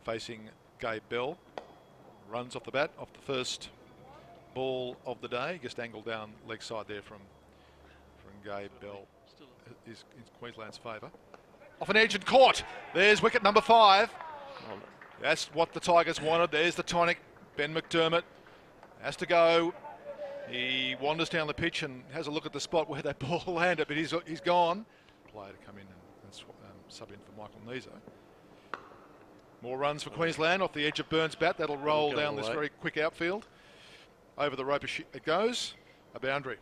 facing Gabe Bell. Runs off the bat, off the first ball of the day. Just angled down leg side there from Gabe Bell. Is in Queensland's favour. Off an edge and caught. There's wicket number 5. That's what the Tigers wanted. There's the tonic. Ben McDermott has to go. He wanders down the pitch and has a look at the spot where that ball landed, but he's gone. Player to come in and sub in for Michael Nizo. More runs for Queensland off the edge of Burns' bat. That'll roll down this very quick outfield. Over the rope it goes. A boundary.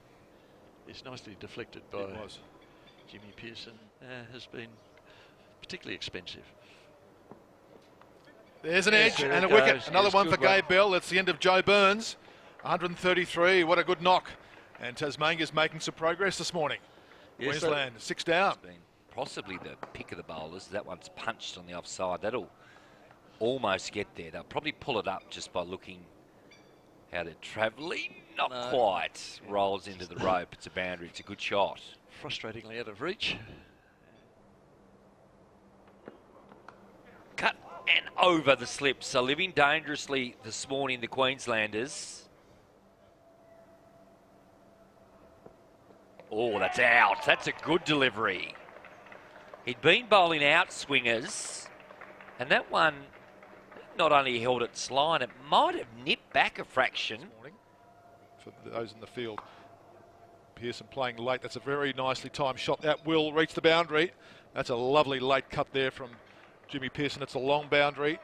It's nicely deflected by Jimmy Pearson. Has been particularly expensive. There's an edge and a wicket. Another one for Gabe Bell. That's the end of Joe Burns. 133. What a good knock. And Tasmania's making some progress this morning. Yes, Queensland 6 down. Been possibly the pick of the bowlers. That one's punched on the offside. That'll almost get there. They'll probably pull it up just by looking how they're travelling. Not quite. Rolls into the rope. It's a boundary. It's a good shot. Frustratingly out of reach. Cut and over the slip. So living dangerously this morning, the Queenslanders. Oh, that's out. That's a good delivery. He'd been bowling out swingers, and that one not only held its line, it might have nipped back a fraction. For those in the field, Pearson playing late. That's a very nicely timed shot. That will reach the boundary. That's a lovely late cut there from Jimmy Pearson. It's a long boundary.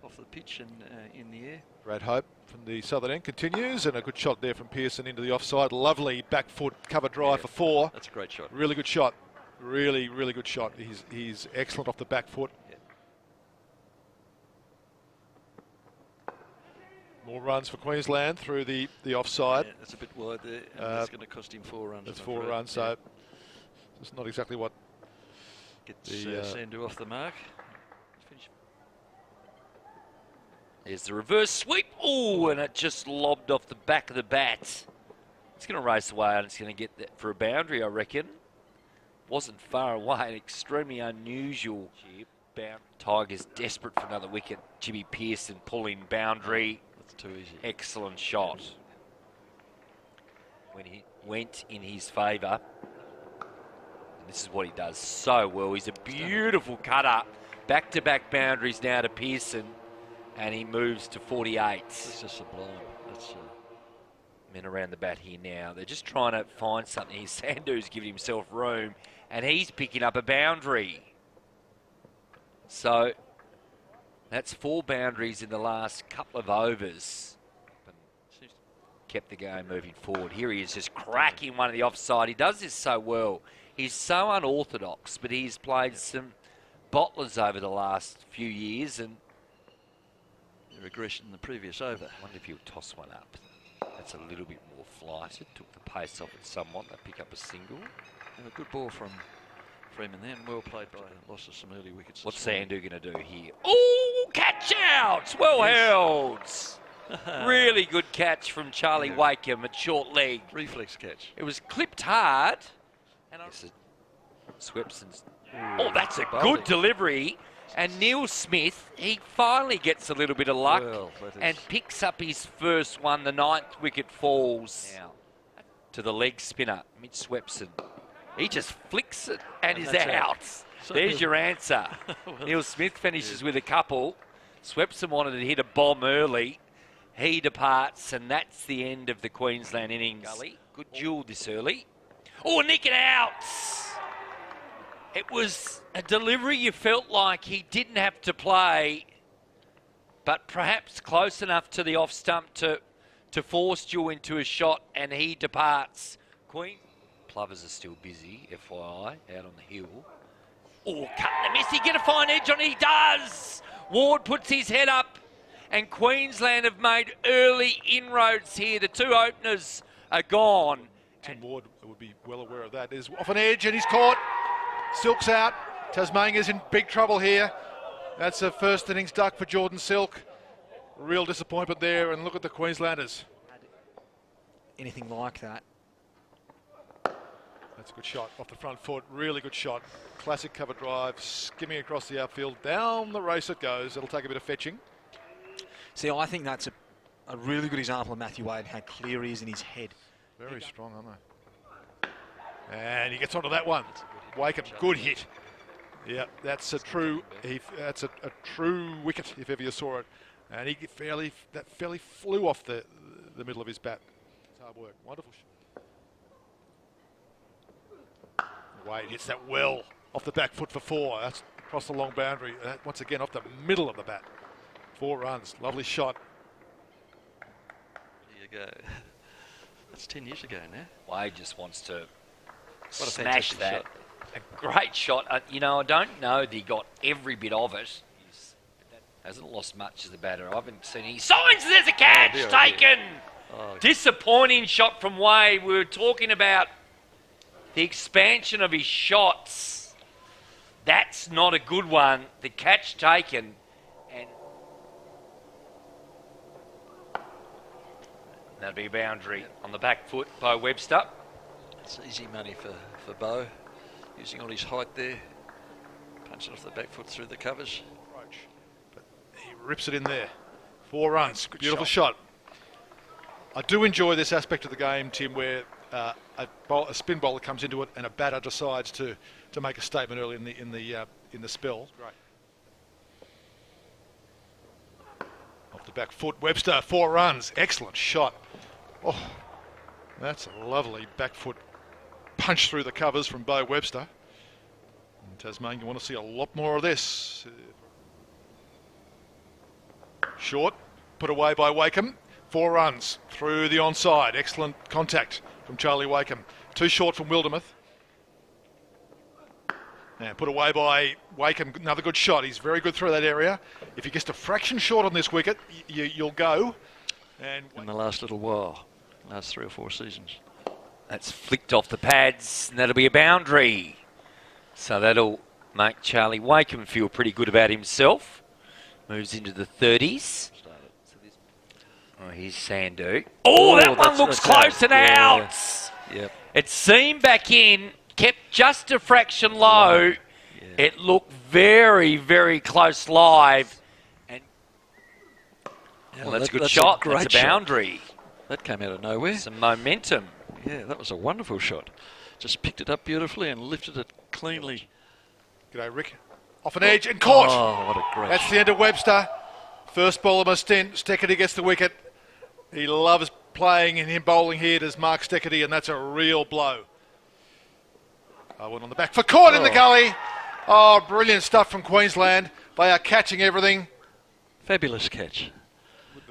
Off the pitch and in the air. Brad Hope from the southern end continues, and a good shot there from Pearson into the offside. Lovely back foot cover drive for 4. That's a great shot. Really good shot. Really, really good shot. He's excellent off the back foot. Yeah. More runs for Queensland through the offside. Yeah, that's a bit wide there. And that's going to cost him 4 runs. That's 4 runs, so it's not exactly what gets Sandu off the mark. There's the reverse sweep. Oh, and it just lobbed off the back of the bat. It's going to race away and it's going to get that for a boundary, I reckon. Wasn't far away. An extremely unusual. Tigers desperate for another wicket. Jimmy Pearson pulling boundary. That's too easy. Excellent shot. When he went in his favour. And this is what he does so well. He's a beautiful cutter. Back-to-back boundaries now to Pearson. And he moves to 48. This is sublime. That's men around the bat here now. They're just trying to find something here. Sandu's giving himself room, and he's picking up a boundary. So that's 4 boundaries in the last couple of overs. Kept the game moving forward. Here he is just cracking one of the offside. He does this so well. He's so unorthodox, but he's played some bottlers over the last few years, and regression in the previous over. I wonder if he'll toss one up. That's a little bit more flighted. Took the pace off it somewhat. They pick up a single. And a good ball from Freeman then. Well played by loss of some early wickets. What's Sandu going to do here? Oh, catch out! Well held. Really good catch from Charlie Wakeham at short leg. Reflex catch. It was clipped hard. And Swepson's. Oh, that's a good delivery. And Neil Smith, he finally gets a little bit of luck and picks up his first one. The 9th wicket falls now to the leg spinner, Mitch Swepson. He just flicks it and is out. There's your answer. Neil Smith finishes with a couple. Swepson wanted to hit a bomb early. He departs, and that's the end of the Queensland innings. Good duel this early. Oh, nick it out! It was a delivery you felt like he didn't have to play, but perhaps close enough to the off stump to force you into a shot, and he departs. Plovers are still busy, FYI, out on the hill. Oh, cut and a miss. He get a fine edge on it. He does. Ward puts his head up, and Queensland have made early inroads here. The 2 openers are gone. Tim Ward would be well aware of that. Is off an edge, and he's caught. Silk's out. Tasmania's in big trouble here. That's a first innings duck for Jordan Silk. Real disappointment there, and look at the Queenslanders. Anything like that. That's a good shot off the front foot. Really good shot. Classic cover drive, skimming across the outfield. Down the race it goes. It'll take a bit of fetching. See, I think that's a really good example of Matthew Wade, how clear he is in his head. Very strong, aren't they? And he gets onto that one. Wakeham, good hit. Yeah, that's a true. That's a true wicket if ever you saw it. And he fairly flew off the middle of his bat. It's hard work. Wonderful shot. Wade hits that well off the back foot for 4. That's across the long boundary. Once again off the middle of the bat. 4 runs. Lovely shot. There you go. That's 10 years ago now. Wade just wants to What a smash fantastic that. shot. A great shot. You know, I don't know that he got every bit of it. Hasn't lost much as the batter. I haven't seen any signs there's a catch taken. Oh, Disappointing shot from Wade. We were talking about the expansion of his shots. That's not a good one. The catch taken. And that'll be a boundary on the back foot by Webster. it's easy money for Bo. Using all his height there. Punching off the back foot through the covers. But he rips it in there. 4 runs. Beautiful shot. I do enjoy this aspect of the game, Tim, where a spin bowler comes into it and a batter decides to make a statement early in the spell. Great. Off the back foot, Webster, 4 runs. Excellent shot. Oh, that's a lovely back foot punch through the covers from Bo Webster. In Tasmania, you want to see a lot more of this. Short, put away by Wakeham. 4 runs through the onside. Excellent contact from Charlie Wakeham. 2 short from Wildermuth. And put away by Wakeham. Another good shot. He's very good through that area. If he gets a fraction short on this wicket, you'll go. And In the last little while, last 3 or 4 seasons. That's flicked off the pads, and that'll be a boundary. So that'll make Charlie Wakeham feel pretty good about himself. Moves into the 30s. Oh, here's Sandu. Oh, that one looks close and out. Yep. It seamed back in, kept just a fraction low. Yeah. It looked very, very close live. And well, that's a good shot. That's a boundary. That came out of nowhere. Some momentum. Yeah, that was a wonderful shot. Just picked it up beautifully and lifted it cleanly. G'day, Rick. Off an edge and caught. Oh, what a great That's shot. the end of Webster. First ball of a stint. Steckity gets the wicket. He loves playing and him bowling here, does Mark Steckity, and that's a real blow. Owen on the back for caught in the gully. Oh, brilliant stuff from Queensland. They are catching everything. Fabulous catch.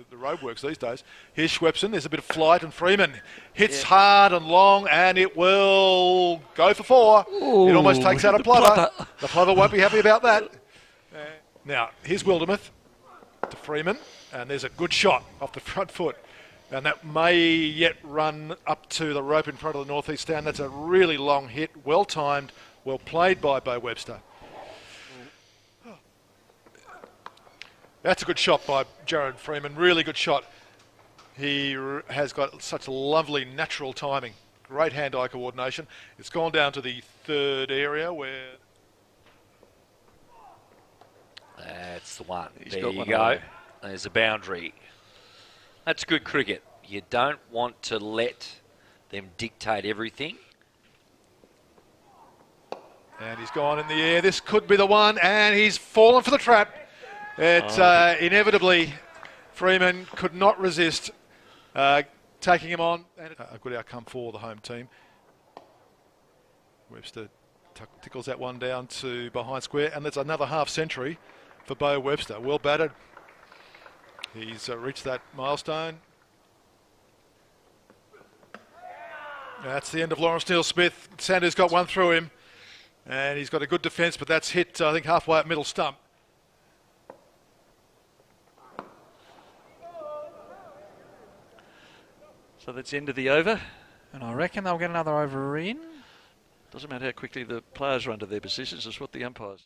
The road works these days. Here's Schwepson. There's a bit of flight, and Freeman hits hard and long, and it will go for 4. It almost takes out a plover. The plover won't be happy about that. Now, here's Wildermuth to Freeman, and there's a good shot off the front foot. And that may yet run up to the rope in front of the northeast stand. That's a really long hit, well timed, well played by Bo Webster. That's a good shot by Jared Freeman, really good shot. He has got such lovely natural timing, great hand-eye coordination. It's gone down to the 3rd area where... That's the one. He's there got you one go. away. There's a boundary. That's good cricket. You don't want to let them dictate everything. And he's gone in the air. This could be the one, and he's fallen for the trap. It's inevitably, Freeman could not resist taking him on. And a good outcome for the home team. Webster tickles that one down to behind square, and that's another half century for Bo Webster. Well batted. He's reached that milestone. That's the end of Lawrence Neil-Smith. Sanders got one through him, and he's got a good defence, but that's hit, I think, halfway up middle stump. So that's the end of the over. And I reckon they'll get another over in. Doesn't matter how quickly the players run to their positions, it's what the umpires...